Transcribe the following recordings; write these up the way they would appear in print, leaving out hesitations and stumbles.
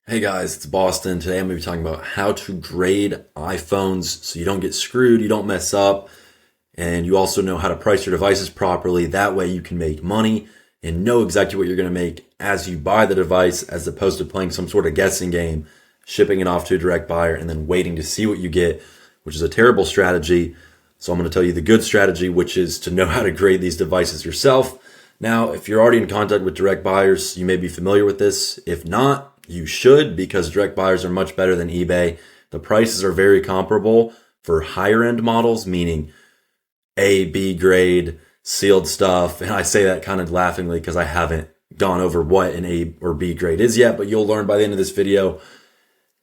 Hey guys, it's Boston. Today I'm going to be talking about how to grade iPhones so you don't get screwed, you don't mess up, and you also know how to price your devices properly. That way you can make money and know exactly what you're going to make as you buy the device, as opposed to playing some sort of guessing game, shipping it off to a direct buyer, and then waiting to see what you get, which is a terrible strategy. So I'm going to tell you the good strategy, which is to know how to grade these devices yourself. Now, if you're already in contact with direct buyers, you may be familiar with this. If not, you should, because direct buyers are much better than eBay. The prices are very comparable for higher end models, meaning A, B grade, sealed stuff. And I say that kind of laughingly because I haven't gone over what an A or B grade is yet, but you'll learn by the end of this video.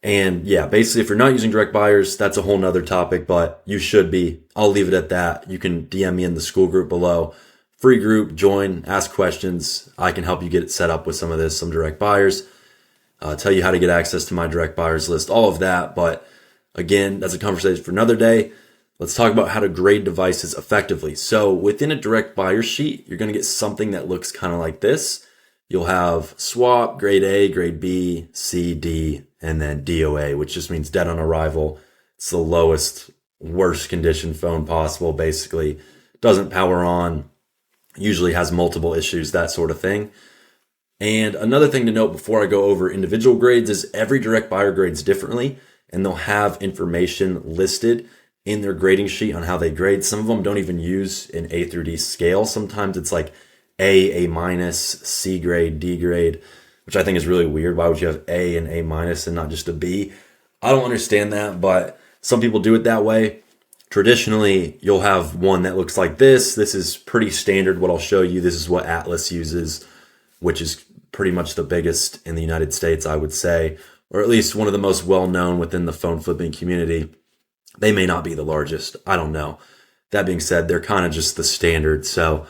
And yeah, basically, if you're not using direct buyers, that's a whole nother topic, but you should be. I'll leave it at that. You can DM me in the school group below. Free group, join, ask questions. I can help you get it set up with some of this, some direct buyers. Tell you how to get access to my direct buyers list, all of that. But again, that's a conversation for another day. Let's talk about how to grade devices effectively. So within a direct buyer sheet, you're going to get something that looks kind of like this. You'll have swap, grade A, grade B, C, D, and then DOA, which just means dead on arrival. It's the lowest, worst condition phone possible, basically. Doesn't power on, usually has multiple issues, that sort of thing. And another thing to note before I go over individual grades is every direct buyer grades differently, and they'll have information listed in their grading sheet on how they grade. Some of them don't even use an A through D scale. Sometimes it's like A minus, C grade, D grade, which I think is really weird. Why would you have A and A minus and not just a B? I don't understand that, but some people do it that way. Traditionally, you'll have one that looks like this. This is pretty standard what I'll show you. This is what Atlas uses, which is pretty much the biggest in the United States, I would say, or at least one of the most well-known within the phone flipping community. They may not be the largest. I don't know. That being said, they're kind of just the standard. So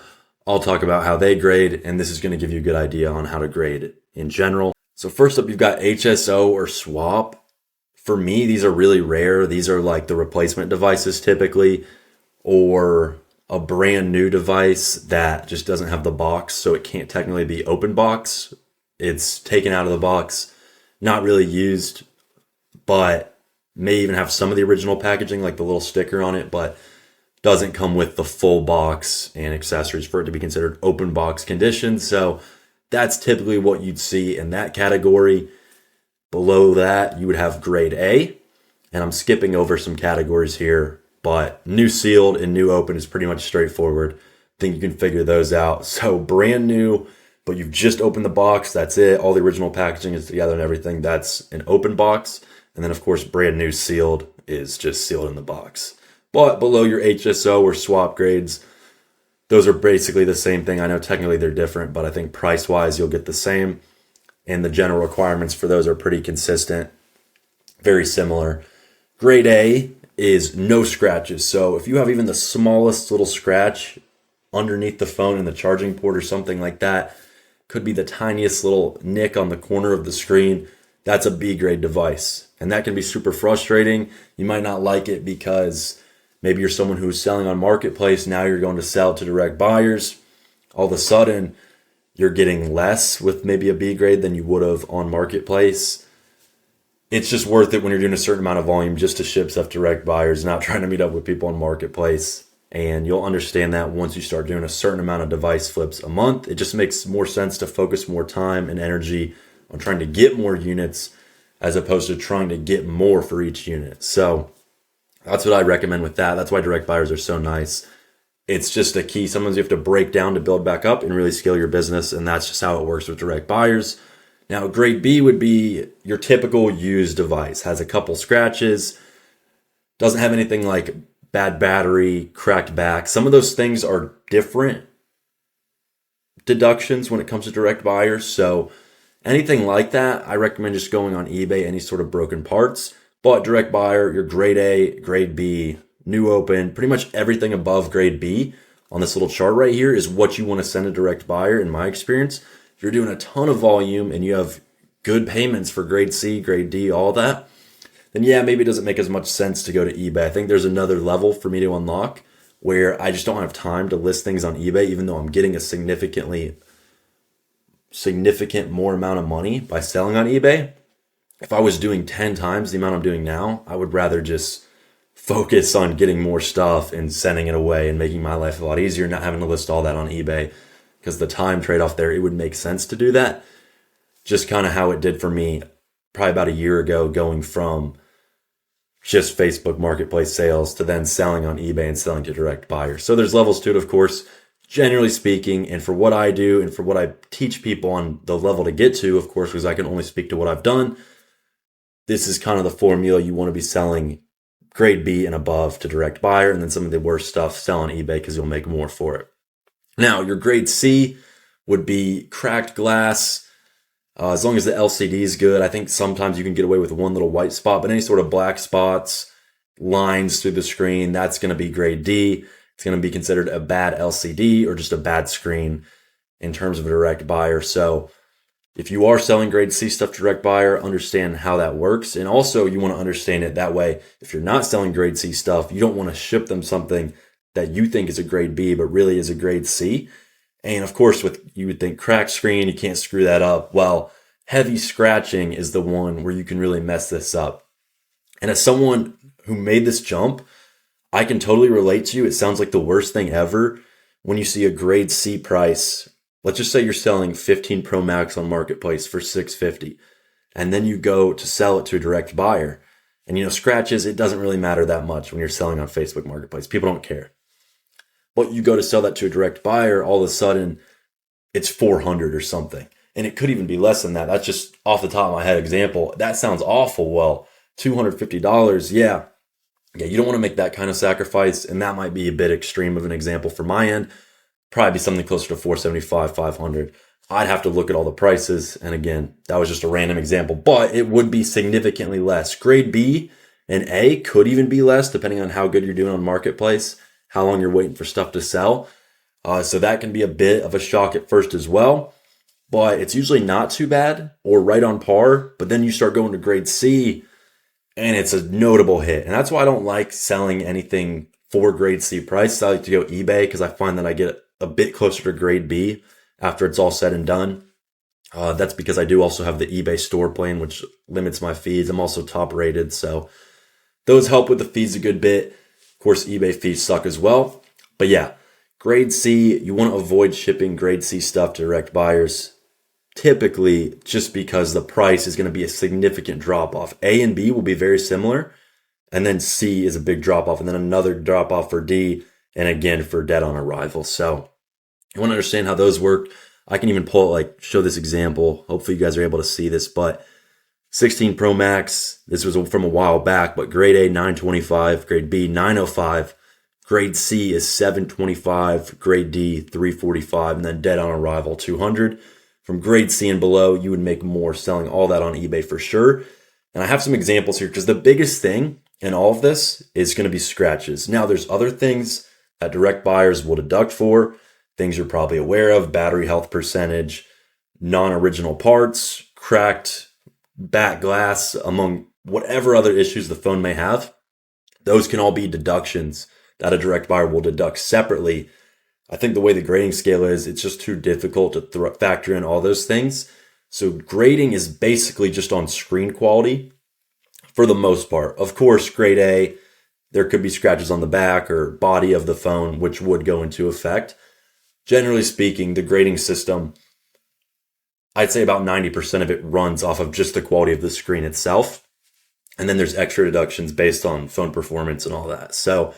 I'll talk about how they grade, and this is going to give you a good idea on how to grade in general. So first up, you've got HSO or swap. For me, these are really rare. These are like the replacement devices typically, or a brand new device that just doesn't have the box, so it can't technically be open box. It's taken out of the box, not really used, but may even have some of the original packaging, like the little sticker on it, but doesn't come with the full box and accessories for it to be considered open box condition. So that's typically what you'd see in that category. Below that, you would have grade A, and I'm skipping over some categories here, but new sealed and new open is pretty much straightforward. I think you can figure those out. So brand new, but you've just opened the box, that's it. All the original packaging is together and everything. That's an open box. And then of course, brand new sealed is just sealed in the box. But below your HSO or swap grades, those are basically the same thing. I know technically they're different, but I think price-wise you'll get the same. And the general requirements for those are pretty consistent, very similar. Grade A is no scratches. So if you have even the smallest little scratch underneath the phone in the charging port or something like that, could be the tiniest little nick on the corner of the screen, that's a B grade device. And that can be super frustrating. You might not like it because maybe you're someone who's selling on Marketplace. Now you're going to sell to direct buyers. All of a sudden, you're getting less with maybe a B grade than you would have on Marketplace. It's just worth it when you're doing a certain amount of volume just to ship stuff direct buyers, not trying to meet up with people on Marketplace. And you'll understand that once you start doing a certain amount of device flips a month. It just makes more sense to focus more time and energy on trying to get more units as opposed to trying to get more for each unit. So that's what I recommend with that. That's why direct buyers are so nice. It's just a key. Sometimes you have to break down to build back up and really scale your business. And that's just how it works with direct buyers. Now, grade B would be your typical used device. Has a couple scratches, doesn't have anything like bad battery, cracked back. Some of those things are different deductions when it comes to direct buyers. So anything like that, I recommend just going on eBay, any sort of broken parts. But direct buyer, your grade A, grade B, new open, pretty much everything above grade B on this little chart right here is what you want to send a direct buyer, in my experience. If you're doing a ton of volume and you have good payments for grade C, grade D, all that, then yeah, maybe it doesn't make as much sense to go to eBay. I think there's another level for me to unlock where I just don't have time to list things on eBay, even though I'm getting a significant more amount of money by selling on eBay. if I was doing 10 times the amount I'm doing now, I would rather just focus on getting more stuff and sending it away and making my life a lot easier, not having to list all that on eBay. Because the time trade off there, it would make sense to do that. Just kind of how it did for me probably about a year ago, going from just Facebook marketplace sales to then selling on eBay and selling to direct buyers. So there's levels to it, of course, generally speaking. And for what I do and for what I teach people on the level to get to, of course, because I can only speak to what I've done, this is kind of the formula. You want to be selling grade B and above to direct buyer, and then some of the worst stuff sell on eBay because you'll make more for it. Now, your grade C would be cracked glass. As long as the LCD is good, I think sometimes you can get away with one little white spot, but any sort of black spots, lines through the screen, that's going to be grade D. It's going to be considered a bad LCD or just a bad screen in terms of a direct buyer. So if you are selling grade C stuff to direct buyer, understand how that works. And also you want to understand it that way. If you're not selling grade C stuff, you don't want to ship them something that you think is a grade B, but really is a grade C. And of course, you would think cracked screen, you can't screw that up. Well, heavy scratching is the one where you can really mess this up. And as someone who made this jump, I can totally relate to you. It sounds like the worst thing ever when you see a grade C price. Let's just say you're selling 15 Pro Max on Marketplace for $650, and then you go to sell it to a direct buyer. And scratches, it doesn't really matter that much when you're selling on Facebook Marketplace. People don't care. But you go to sell that to a direct buyer, all of a sudden it's 400 or something. And it could even be less than that. That's just off the top of my head example. That sounds awful. Well, $250, yeah, you don't want to make that kind of sacrifice. And that might be a bit extreme of an example for my end. Probably be something closer to 475, 500. I'd have to look at all the prices. And again, that was just a random example, but it would be significantly less. Grade B and A could even be less depending on how good you're doing on Marketplace, how long you're waiting for stuff to sell. So that can be a bit of a shock at first as well, but it's usually not too bad or right on par. But then you start going to grade C and it's a notable hit. And that's why I don't like selling anything for grade C price. I like to go eBay because I find that I get a bit closer to grade B after it's all said and done. That's because I do also have the eBay store plan, which limits my fees. I'm also top rated, so those help with the fees a good bit. Of course, eBay fees suck as well. But yeah, grade C, you want to avoid shipping grade C stuff to direct buyers, typically just because the price is going to be a significant drop off. A and B will be very similar, and then C is a big drop off, and then another drop off for D, and again for dead on arrival. So you want to understand how those work. I can even show this example. Hopefully you guys are able to see this, but 16 Pro Max, this was from a while back, but grade A, 925, grade B, 905, grade C is 725, grade D, 345, and then dead on arrival, 200. From grade C and below, you would make more selling all that on eBay for sure. And I have some examples here because the biggest thing in all of this is going to be scratches. Now, there's other things that direct buyers will deduct for, things you're probably aware of, battery health percentage, non-original parts, cracked back glass, among whatever other issues the phone may have. Those can all be deductions that a direct buyer will deduct separately. I think the way the grading scale is, it's just too difficult to factor in all those things. So grading is basically just on screen quality for the most part. Of course, grade A, there could be scratches on the back or body of the phone, which would go into effect. Generally speaking, the grading system, I'd say about 90% of it runs off of just the quality of the screen itself. And then there's extra deductions based on phone performance and all that. So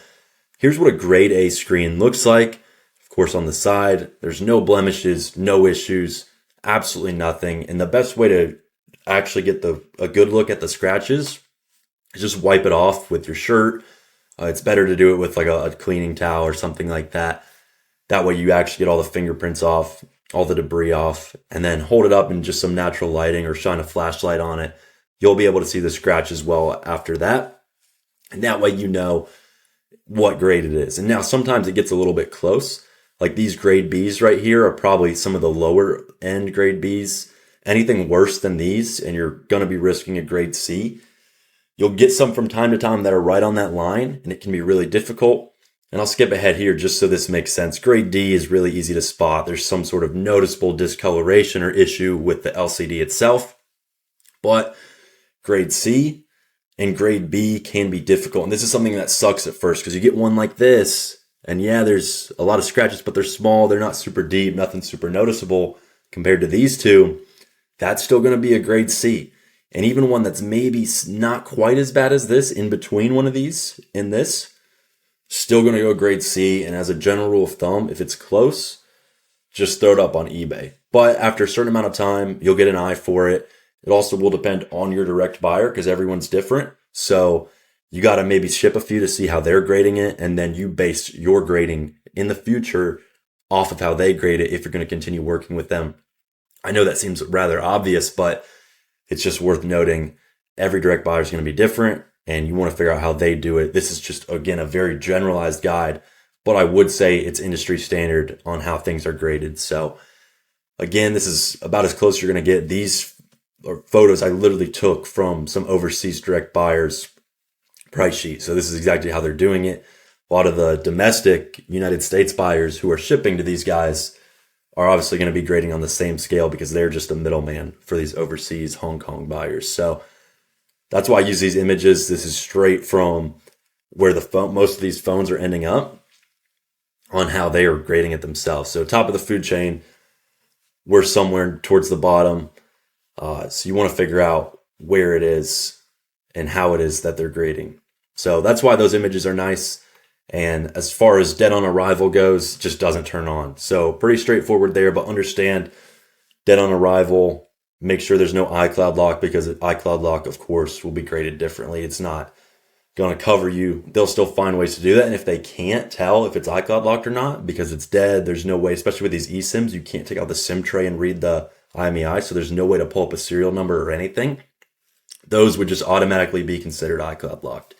here's what a grade A screen looks like. Of course, on the side, there's no blemishes, no issues, absolutely nothing. And the best way to actually get a good look at the scratches is just wipe it off with your shirt. It's better to do it with a cleaning towel or something like that. That way you actually get all the fingerprints off, all the debris off, and then hold it up in just some natural lighting or shine a flashlight on it. You'll be able to see the scratch as well after that. And that way you know what grade it is. And now sometimes it gets a little bit close. Like these grade Bs right here are probably some of the lower end grade Bs. Anything worse than these, and you're going to be risking a grade C. You'll get some from time to time that are right on that line, and it can be really difficult. And I'll skip ahead here just so this makes sense. Grade D is really easy to spot. There's some sort of noticeable discoloration or issue with the LCD itself. But grade C and grade B can be difficult. And this is something that sucks at first because you get one like this, and yeah, there's a lot of scratches, but they're small. They're not super deep, nothing super noticeable compared to these two. That's still going to be a grade C. And even one that's maybe not quite as bad as this, in between one of these and this, still going to go grade C. And as a general rule of thumb, if it's close, just throw it up on eBay. But after a certain amount of time, you'll get an eye for it. It also will depend on your direct buyer because everyone's different. So you got to maybe ship a few to see how they're grading it. And then you base your grading in the future off of how they grade it if you're going to continue working with them. I know that seems rather obvious, but it's just worth noting every direct buyer is going to be different and you want to figure out how they do it. This is just, again, a very generalized guide, but I would say it's industry standard on how things are graded. So again, this is about as close as you're going to get. These are photos I literally took from some overseas direct buyers price sheet. So this is exactly how they're doing it. A lot of the domestic United States buyers who are shipping to these guys are obviously going to be grading on the same scale because they're just a middleman for these overseas Hong Kong buyers. So that's why I use these images. This is straight from where most of these phones are ending up on how they are grading it themselves. So top of the food chain, we're somewhere towards the bottom. So you want to figure out where it is and how it is that they're grading. So that's why those images are nice. And as far as dead on arrival goes, just doesn't turn on. So pretty straightforward there, but understand dead on arrival, make sure there's no iCloud lock because iCloud lock, of course, will be graded differently. It's not going to cover you. They'll still find ways to do that. And if they can't tell if it's iCloud locked or not because it's dead, there's no way, especially with these eSIMs, you can't take out the SIM tray and read the IMEI. So there's no way to pull up a serial number or anything. Those would just automatically be considered iCloud locked.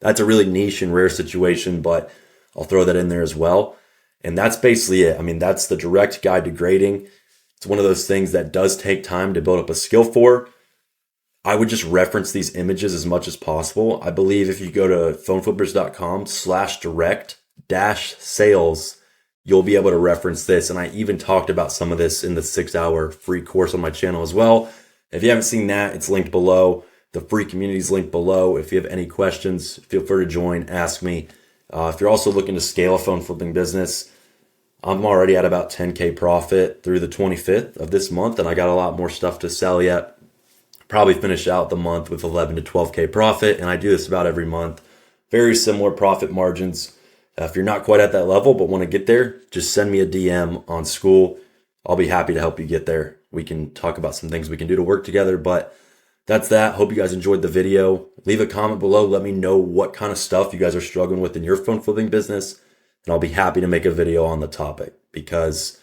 That's a really niche and rare situation, but I'll throw that in there as well. And that's basically it. I mean, that's the direct guide to grading. It's one of those things that does take time to build up a skill for. I would just reference these images as much as possible. I believe if you go to phoneflippers.com/direct-sales, you'll be able to reference this. And I even talked about some of this in the 6-hour free course on my channel as well. If you haven't seen that, it's linked below. The free community is linked below. If you have any questions, feel free to join, ask me. If you're also looking to scale a phone flipping business, I'm already at about 10K profit through the 25th of this month, and I got a lot more stuff to sell yet. Probably finish out the month with 11 to 12K profit, and I do this about every month. Very similar profit margins. If you're not quite at that level but want to get there, just send me a DM on school. I'll be happy to help you get there. We can talk about some things we can do to work together, but that's that. Hope you guys enjoyed the video. Leave a comment below. Let me know what kind of stuff you guys are struggling with in your phone flipping business, and I'll be happy to make a video on the topic because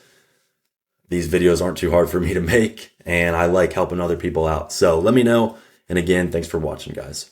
these videos aren't too hard for me to make, and I like helping other people out. So let me know. And again, thanks for watching, guys.